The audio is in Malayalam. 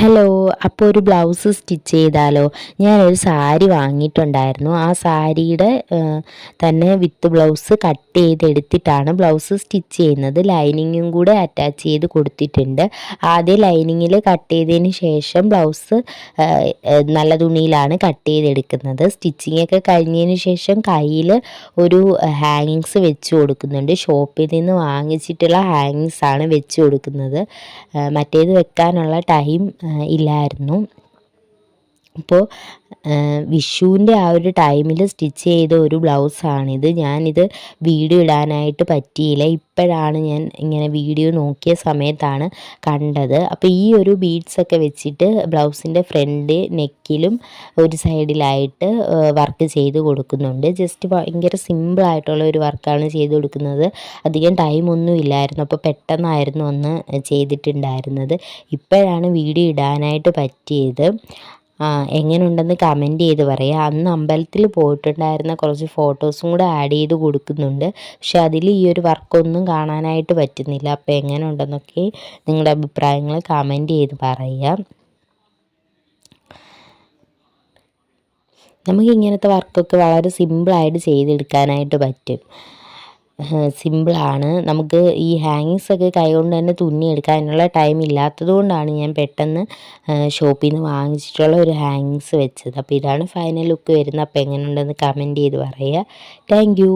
ഹലോ, അപ്പോൾ ഒരു ബ്ലൗസ് സ്റ്റിച്ച് ചെയ്താലോ? ഞാനൊരു സാരി വാങ്ങിയിട്ടുണ്ടായിരുന്നു. ആ സാരിയുടെ തന്നെ വിത്ത് ബ്ലൗസ് കട്ട് ചെയ്തെടുത്തിട്ടാണ് ബ്ലൗസ് സ്റ്റിച്ച് ചെയ്യുന്നത്. ലൈനിങ്ങും കൂടെ അറ്റാച്ച് ചെയ്ത് കൊടുത്തിട്ടുണ്ട്. ആദ്യം ലൈനിങ്ങിൽ കട്ട് ചെയ്തതിന് ശേഷം ബ്ലൗസ് നല്ല തുണിയിലാണ് കട്ട് ചെയ്തെടുക്കുന്നത്. സ്റ്റിച്ചിങ് ഒക്കെ കഴിഞ്ഞതിന് ശേഷം കയ്യിൽ ഒരു ഹാങ്ങിങ്സ് വെച്ച് കൊടുക്കുന്നുണ്ട്. ഷോപ്പിൽ നിന്ന് വാങ്ങിച്ചിട്ടുള്ള ഹാങ്ങിങ്സ് ആണ് വെച്ച് കൊടുക്കുന്നത്. മറ്റേത് വെക്കാനുള്ള ടൈം ഇല്ലായിരുന്നു. അപ്പോൾ വിഷുവിൻ്റെ ആ ഒരു ടൈമിൽ സ്റ്റിച്ച് ചെയ്ത ഒരു ബ്ലൗസാണിത്. ഞാനിത് വീഡിയോ ഇടാനായിട്ട് പറ്റിയില്ല. ഇപ്പോഴാണ് ഞാൻ ഇങ്ങനെ വീഡിയോ നോക്കിയ സമയത്താണ് കണ്ടത്. അപ്പോൾ ഈ ഒരു ബീഡ്സൊക്കെ വെച്ചിട്ട് ബ്ലൗസിൻ്റെ ഫ്രണ്ട് നെക്കിലും ഒരു സൈഡിലായിട്ട് വർക്ക് ചെയ്ത് കൊടുക്കുന്നുണ്ട്. ജസ്റ്റ് ഭയങ്കര സിമ്പിളായിട്ടുള്ള ഒരു വർക്കാണ് ചെയ്ത് കൊടുക്കുന്നത്. അധികം ടൈമൊന്നും ഇല്ലായിരുന്നു. അപ്പോൾ പെട്ടെന്നായിരുന്നു ഒന്ന് ചെയ്തിട്ടുണ്ടായിരുന്നത്. ഇപ്പോഴാണ് വീഡിയോ ഇടാനായിട്ട് പറ്റിയത്. എങ്ങനെയുണ്ടെന്ന് കമൻറ്റ് ചെയ്ത് പറയുക. അന്ന് അമ്പലത്തിൽ പോയിട്ടുണ്ടായിരുന്ന കുറച്ച് ഫോട്ടോസും കൂടെ ആഡ് ചെയ്ത് കൊടുക്കുന്നുണ്ട്. പക്ഷെ അതിൽ ഈ ഒരു വർക്കൊന്നും കാണാനായിട്ട് പറ്റുന്നില്ല. അപ്പോൾ എങ്ങനെ ഉണ്ടെന്നൊക്കെ നിങ്ങളുടെ അഭിപ്രായങ്ങൾ കമൻറ്റ് ചെയ്ത് പറയുക. നമുക്ക് ഇങ്ങനത്തെ വർക്കൊക്കെ വളരെ സിമ്പിളായിട്ട് ചെയ്തെടുക്കാനായിട്ട് പറ്റും. സിമ്പിളാണ്. നമുക്ക് ഈ ഹാങ്ങിങ്സൊക്കെ കൈകൊണ്ട് തന്നെ തുന്നിയെടുക്കാനുള്ള ടൈം ഇല്ലാത്തത് കൊണ്ടാണ് ഞാൻ പെട്ടെന്ന് ഷോപ്പിൽ നിന്ന് വാങ്ങിച്ചിട്ടുള്ള ഒരു ഹാങ്ങിങ്സ് വെച്ചത്. അപ്പോൾ ഇതാണ് ഫൈനൽ ലുക്ക് വരുന്നത്. അപ്പോൾ എങ്ങനെയുണ്ടെന്ന് കമൻറ്റ് ചെയ്ത് പറയുക. Thank you.